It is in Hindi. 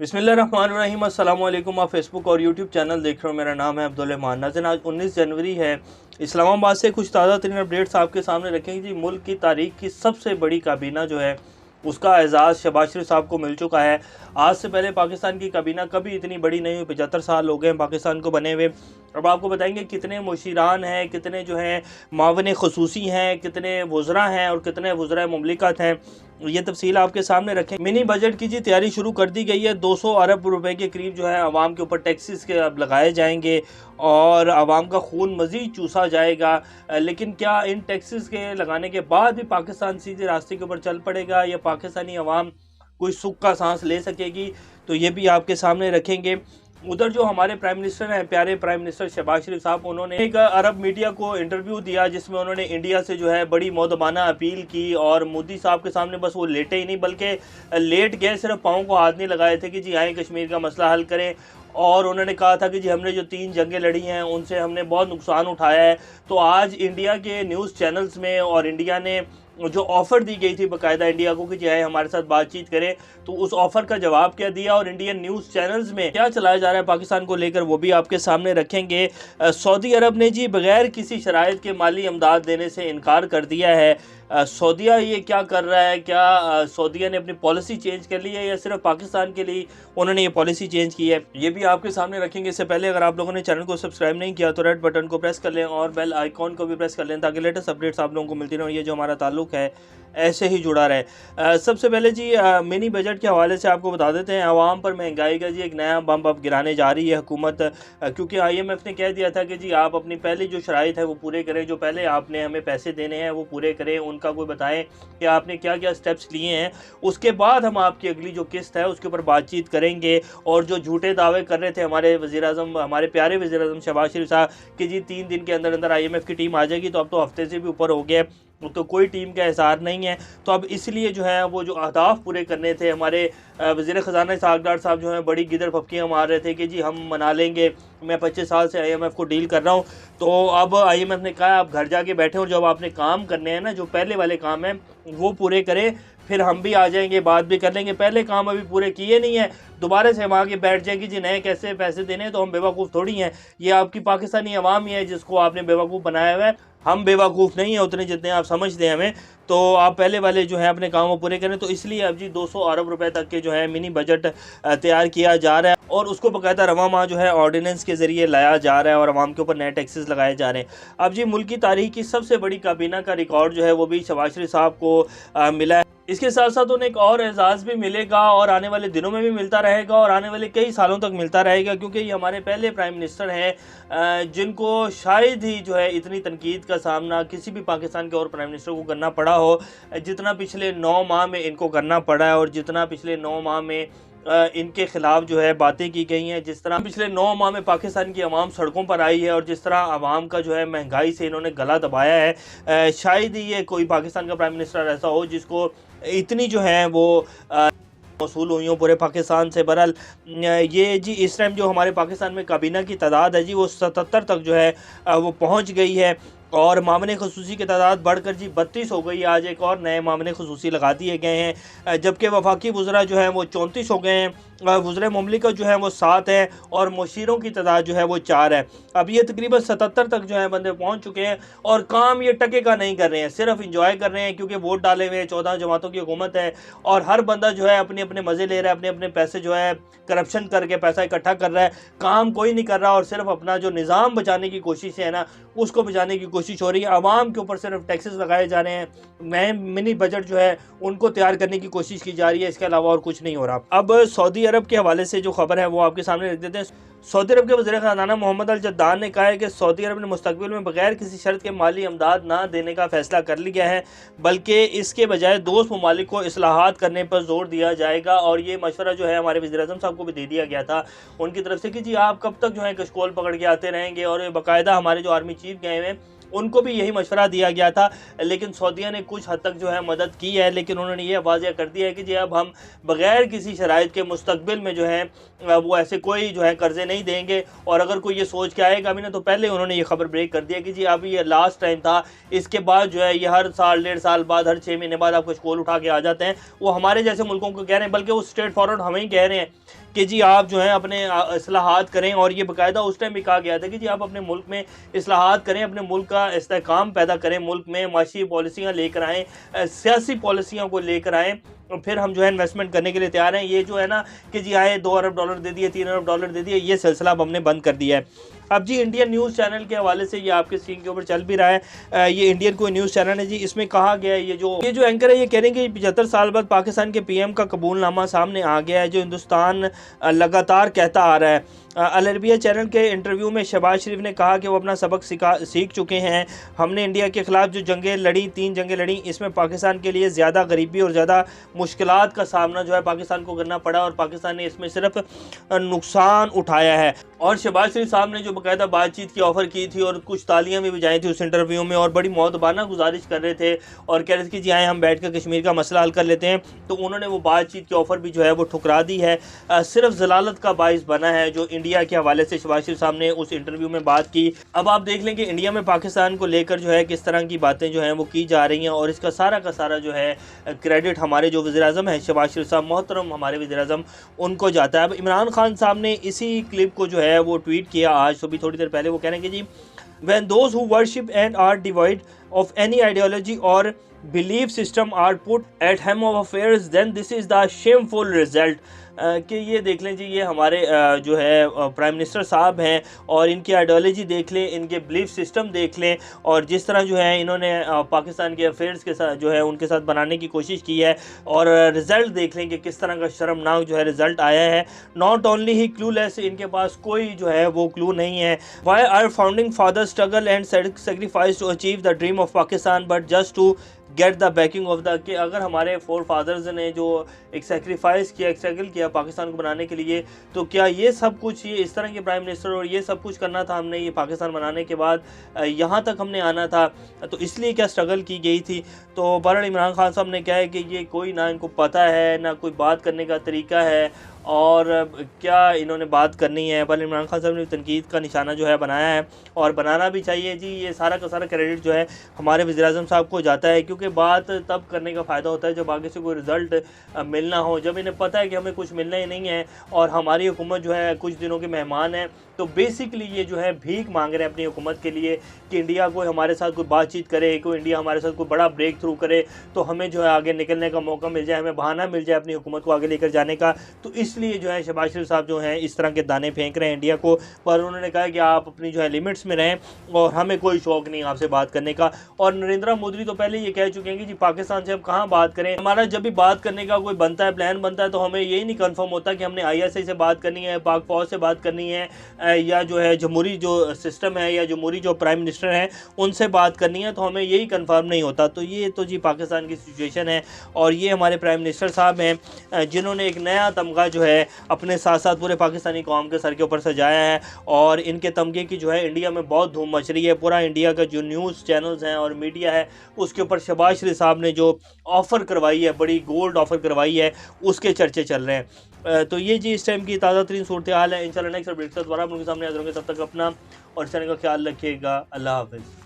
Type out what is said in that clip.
बिस्मिल्लाहिर्रहमानिर्रहीम अस्सलाम वालेकुम। आप फेसबुक और यूट्यूब चैनल देख रहे हो। मेरा नाम है अब्दुल मान नाज़रीन। आज 19 जनवरी है। इस्लामाबाद से कुछ ताज़ा तरीन अपडेट्स आपके सामने रखेंगे जी। मुल्क की तारीख की सबसे बड़ी काबीना जो है उसका एजाज़ शहबाज शरीफ साहब को मिल चुका है। आज से पहले पाकिस्तान की काबीना कभी इतनी बड़ी नहीं हुई। 75 साल हो गए हैं पाकिस्तान को बने हुए। अब आपको बताएंगे कितने मुशीरान हैं, कितने जो हैं मावन खसूसी हैं, कितने वज़रा हैं और कितने वज़रा मुमलिकत हैं। ये तफसील आपके सामने रखें। मिनी बजट की जी तैयारी शुरू कर दी गई है। 200 अरब रुपए के करीब जो है आवाम के ऊपर टैक्सेस के अब लगाए जाएंगे और आवाम का खून मज़ीद चूसा जाएगा। लेकिन क्या इन टैक्सेस के लगाने के बाद भी पाकिस्तान सीधे रास्ते के ऊपर चल पड़ेगा या पाकिस्तानी आवाम कोई सुख का सांस ले सकेगी, तो ये भी आपके सामने रखेंगे। उधर जो हमारे प्राइम मिनिस्टर हैं, प्यारे प्राइम मिनिस्टर शहबाज शरीफ साहब, उन्होंने एक अरब मीडिया को इंटरव्यू दिया जिसमें उन्होंने इंडिया से जो है बड़ी मौदबाना अपील की और मोदी साहब के सामने बस वो लेटे ही नहीं बल्कि लेट गए, सिर्फ पाँव को हाथ नहीं लगाए थे कि जी आए कश्मीर का मसला हल करें। और उन्होंने कहा था कि जी हमने जो 3 जंगें लड़ी हैं उनसे हमने बहुत नुकसान उठाया है। तो आज इंडिया के न्यूज़ चैनल्स में और इंडिया ने जो ऑफ़र दी गई थी बाकायदा इंडिया को कि चाहे हमारे साथ बातचीत करें, तो उस ऑफ़र का जवाब क्या दिया और इंडियन न्यूज़ चैनल्स में क्या चलाया जा रहा है पाकिस्तान को लेकर, वो भी आपके सामने रखेंगे। सऊदी अरब ने जी बगैर किसी शराइत के माली इमदाद देने से इनकार कर दिया है। सऊदीया ये क्या कर रहा है? क्या सऊदीया ने अपनी पॉलिसी चेंज कर ली है या सिर्फ पाकिस्तान के लिए उन्होंने ये पॉलिसी चेंज की है, ये भी आपके सामने रखेंगे। इससे पहले अगर आप लोगों ने चैनल को सब्सक्राइब नहीं किया तो रेड बटन को प्रेस कर लें और बेल आइकॉन को भी प्रेस कर लें ताकि लेटेस्ट अपडेट्स आप लोगों को मिलती रहें और ये जो हमारा ताल्लुक है ऐसे ही जुड़ा रहे। सबसे पहले जी मिनी बजट के हवाले से आपको बता देते हैं। आवाम पर महंगाई का जी एक नया बम अब गिराने जा रही है हुकूमत, क्योंकि IMF ने कह दिया था कि जी आप अपनी पहली जो शराइत है वो पूरे करें, जो पहले आपने हमें पैसे देने हैं वो पूरे करें, उनका कोई बताएं कि आपने क्या क्या स्टेप्स लिए हैं, उसके बाद हम आपकी अगली जो किस्त है उसके ऊपर बातचीत करेंगे। और जो झूठे दावे कर रहे थे हमारे वज़ीर-ए-आज़म, हमारे प्यारे वज़ीर-ए-आज़म शहबाज शरीफ साहब कि जी 3 दिन के अंदर अंदर IMF की टीम आ जाएगी, तो अब तो हफ्ते से भी ऊपर हो गया, तो कोई टीम का एहसार नहीं है। तो अब इसलिए जो है वो जो अहदाफ पूरे करने थे, हमारे वज़ीर ख़ज़ाना इसहाक़ डार साहब जो हैं बड़ी गिदड़ फपकियाँ मार रहे थे कि जी हम मना लेंगे, मैं 25 साल से IMF को डील कर रहा हूँ। तो अब IMF ने कहा आप घर जाके बैठे और जब आपने काम करने हैं ना, जो पहले वाले काम हैं वो पूरे करें, फिर हम भी आ जाएंगे, बात भी कर लेंगे। पहले काम अभी पूरे किए नहीं है, दोबारा से हम आके बैठ जाएंगे जी नए कैसे पैसे देने हैं, तो हम बेवकूफ़ थोड़ी हैं। ये आपकी पाकिस्तानी अवाम ही है जिसको आपने बेवकूफ़ बनाया हुआ है। हम बेवकूफ़ नहीं है उतने जितने आप समझते हैं हमें। तो आप पहले वाले जो है अपने काम को पूरे करें। तो इसलिए अब जी 200 अरब रुपए तक के जो है मिनी बजट तैयार किया जा रहा है और उसको बाकायदा रवा माह जो है ऑर्डिनेंस के ज़रिए लाया जा रहा है और आवाम के ऊपर नए टैक्सेस लगाए जा रहे हैं। अब जी मुल्क की तारीख की सबसे बड़ी काबीना का रिकॉर्ड जो है वो भी शहबाज शरीफ साहब को मिला है। इसके साथ साथ उन्हें एक और एजाज़ भी मिलेगा और आने वाले दिनों में भी मिलता रहेगा और आने वाले कई सालों तक मिलता रहेगा, क्योंकि ये हमारे पहले प्राइम मिनिस्टर हैं जिनको शायद ही जो है इतनी तनकीद का सामना किसी भी पाकिस्तान के और प्राइम मिनिस्टर को करना पड़ा हो जितना पिछले 9 माह में इनको करना पड़ा है और जितना पिछले 9 माह में इनके ख़िलाफ़ जो है बातें की गई हैं। जिस तरह पिछले 9 माह में पाकिस्तान की आवाम सड़कों पर आई है और जिस तरह आवाम का जो है महंगाई से इन्होंने गला दबाया है, शायद ही ये कोई पाकिस्तान का प्राइम मिनिस्टर ऐसा हो जिसको इतनी जो है वो मौसूल हुई हो पूरे पाकिस्तान से। बहरहाल ये जी इस टाइम जो हमारे पाकिस्तान में काबीना की तादाद है जी वो 77 तक जो है वो पहुँच गई है और मामले खसूसी की तादाद बढ़कर जी 32 हो गई। आज एक और नए मामले खसूसी लगा दिए गए हैं, जबकि वफाकी वज़रा जो हैं वो 34 हो गए हैं, वज़रा मुमलिकत जो है वो 7 है और मुशीरों की तादाद जो है वो 4 है। अब ये तकरीबन 77 तक जो है बंदे पहुँच चुके हैं और काम ये टके का नहीं कर रहे हैं, सिर्फ इंजॉय कर रहे हैं क्योंकि वोट डाले हुए 14 जमातों की हुकूमत है और हर बंदा जो है अपने अपने मज़े ले रहा है, अपने अपने पैसे जो है करप्शन करके पैसा इकट्ठा कर रहा है, काम कोई नहीं कर रहा और सिर्फ अपना जो निज़ाम बचाने की कोशिश है ना उसको बचाने की कोशिश हो रही है। आवाम के ऊपर सिर्फ टैक्सेस लगाए जा रहे हैं, नए मिनी बजट जो है उनको तैयार करने की कोशिश की जा रही है, इसके अलावा और कुछ नहीं हो रहा। अब सऊदी अरब के हवाले से जो खबर है वो आपके सामने रख देते हैं। सऊदी अरब के वज़ीर ख़ज़ाना मोहम्मद अल जद्दान ने कहा है कि सऊदी अरब ने मुस्तक़बिल में बगैर किसी शर्त के माली इमदाद ना देने का फ़ैसला कर लिया है, बल्कि इसके बजाय दोस्त ममालिक को इस्लाहात करने पर जोर दिया जाएगा। और ये मशवरा जो है हमारे वज़ीर-ए-आज़म साहब को भी दे दिया गया था उनकी तरफ से कि जी आप कब तक जो है कशकोल पकड़ के आते रहेंगे, और बाकायदा हमारे जो आर्मी चीफ गए हुए हैं उनको भी यही मशवरा दिया गया था। लेकिन सऊदीया ने कुछ हद तक जो है मदद की है, लेकिन उन्होंने ये वाज़ेह कर दिया है कि जी अब हम बग़ैर किसी शराइत के मुस्तक़बिल में जो है वो ऐसे कोई जो है कर्ज़े नहीं देंगे। और अगर कोई ये सोच के आएगा भी ना तो पहले उन्होंने ये खबर ब्रेक कर दिया कि जी अब ये लास्ट टाइम था, इसके बाद जो है ये हर साल 1.5 साल बाद, हर 6 महीने बाद आप कशकोल उठा के आ जाते हैं। वो हमारे जैसे मुल्कों को कह रहे हैं, बल्कि वो स्ट्रेट फॉरवर्ड हमें ही कह रहे हैं कि जी आप जो है अपने इस्लाहात करें, और ये बाकायदा उस टाइम भी कहा गया था कि जी आप अपने मुल्क में इस्लाहात करें, अपने मुल्क का इस्तेहकाम पैदा करें, मुल्क में माशी पॉलिसियाँ लेकर आएँ, सियासी पॉलिसियों को लेकर आएँ, फिर हम जो है इन्वेस्टमेंट करने के लिए तैयार हैं। ये जो है ना कि जी आए $2 अरब दे दिए, $3 अरब दे दिए, ये सिलसिला अब हमने बंद कर दिया है। अब जी इंडियन न्यूज़ चैनल के हवाले से, ये आपके स्क्रीन के ऊपर चल भी रहा है, ये इंडियन कोई न्यूज़ चैनल है जी, इसमें कहा गया है, ये जो एंकर है ये कह रहे हैं कि 75 साल बाद पाकिस्तान के पीएम का कबूलनामा सामने आ गया है, जो हिंदुस्तान लगातार कहता आ रहा है। अल अरबिया चैनल के इंटरव्यू में शहबाज शरीफ ने कहा कि वो अपना सबक सीख चुके हैं। हमने इंडिया के ख़िलाफ़ जो जंगें लड़ी, 3 जंगें लड़ी, इसमें पाकिस्तान के लिए ज़्यादा गरीबी और ज़्यादा मुश्किलात का सामना जो है पाकिस्तान को करना पड़ा, और पाकिस्तान ने इसमें सिर्फ नुकसान उठाया है। और शहबाज शरीफ साहब ने जो बाकायदा बातचीत की ऑफ़र की थी और कुछ तालियां भी बजाई थी उस इंटरव्यू में, और बड़ी मौतबाना गुजारिश कर रहे थे और कह रहे थे कि जी आए हम बैठ कर कश्मीर का मसला हल कर लेते हैं, तो उन्होंने वो बातचीत की ऑफ़र भी जो है वो ठुकरा दी है। सिर्फ जलालत का बाइस बना है जो इंडिया के हवाले से शहबाज शरीफ साहब ने उस इंटरव्यू में बात की। अब आप देख लें कि इंडिया में पाकिस्तान को लेकर जो है किस तरह की बातें जो हैं वो की जा रही हैं, और इसका सारा का सारा जो है क्रेडिट हमारे जो वज़ीर-ए-आज़म हैं शहबाज शरीफ साहब, मोहतरम हमारे वज़ीर-ए-आज़म, उनको जाता है। अब इमरान खान साहब ने इसी क्लिप को जो है वो ट्वीट किया आज, तो भी थोड़ी देर पहले। वो कह रहे हैं कि जी when those who worship and are devoid of any ideology or belief system are put at helm of affairs, then this is the shameful result। कि ये देख लें जी, ये हमारे जो है प्राइम मिनिस्टर साहब हैं, और इनकी आइडियोलॉजी देख लें, इनके बिलीफ सिस्टम देख लें, और जिस तरह जो है इन्होंने पाकिस्तान के अफेयर्स के साथ जो है उनके साथ बनाने की कोशिश की है, और रिज़ल्ट देख लें कि किस तरह का शर्मनाक जो है रिज़ल्ट आया है। नॉट ओनली ही क्लूलेस, इनके पास कोई जो है वो क्लू नहीं है। Why are founding father struggle and sacrifice to achieve the dream of Pakistan but just to get the backing of the, कि अगर हमारे फोर फादर्स ने जो एक सेक्रीफाइस किया, एक स्ट्रगल किया पाकिस्तान को बनाने के लिए, तो क्या ये सब कुछ, ये इस तरह के प्राइम मिनिस्टर और ये सब कुछ करना था हमने, ये पाकिस्तान बनाने के बाद यहाँ तक हमने आना था, तो इसलिए क्या स्ट्रगल की गई थी। तो बहरहाल इमरान खान साहब ने कहा है कि ये कोई ना इनको पता है, ना कोई बात करने का तरीका है, और क्या इन्होंने बात करनी है। पर इमरान खान साहब ने तनकीद का निशाना जो है बनाया है, और बनाना भी चाहिए जी। ये सारा का सारा क्रेडिट जो है हमारे वज़ीर-ए-आज़म साहब को जाता है, क्योंकि बात तब करने का फ़ायदा होता है जब आगे से कोई रिज़ल्ट मिलना हो, जब इन्हें पता है कि हमें कुछ मिलना ही नहीं है और हमारी हुकूमत जो है कुछ दिनों के मेहमान है। तो बेसिकली ये जो है भीख मांग रहे हैं अपनी हुकूमत के लिए कि इंडिया कोई हमारे साथ कोई बातचीत करे, कोई इंडिया हमारे साथ कोई बड़ा ब्रेक थ्रू करे, तो हमें जो है आगे निकलने का मौका मिल जाए, हमें बहाना मिल जाए अपनी हुकूमत को आगे लेकर जाने का। तो इसलिए जो है शहबाज शरीफ साहब जो हैं इस तरह के दाने फेंक रहे हैं इंडिया को, पर उन्होंने कहा कि आप अपनी जो है लिमिट्स में रहें, और हमें कोई शौक़ नहीं आपसे बात करने का। और नरेंद्र मोदी तो पहले ये कह चुके हैं कि जी पाकिस्तान से अब कहाँ बात करें, हमारा जब भी बात करने का कोई बनता है, प्लान बनता है, तो हमें यही नहीं कंफर्म होता कि हमने ISI से बात करनी है, पाक फौज से बात करनी है, या जो है जमहूरी जो सिस्टम है या जमहूरी जो प्राइम मिनिस्टर हैं उनसे बात करनी है, तो हमें यही कंफर्म नहीं होता। तो ये तो जी पाकिस्तान की सिचुएशन है, और ये हमारे प्राइम मिनिस्टर साहब हैं जिन्होंने एक नया तमगा जो है अपने साथ साथ पूरे पाकिस्तानी कौम के सर के ऊपर सजाया है, और इनके तमगे की जो है इंडिया में बहुत धूम मच रही है। पूरा इंडिया का जो न्यूज़ चैनल्स हैं और मीडिया है उसके ऊपर शहबाज शरीफ साहब ने जो ऑफ़र करवाई है, बड़ी गोल्ड ऑफ़र करवाई है, उसके चर्चे चल रहे हैं। तो ये जी इस टाइम की ताज़ा तरीन सूरत हाल है। इंशाल्लाह नेक्स्ट अपडेट के साथ दोबारा आपके सामने हाजिर होंगे। तब तक अपना और चैनल का ख्याल रखिएगा। अल्लाह हाफ़िज़।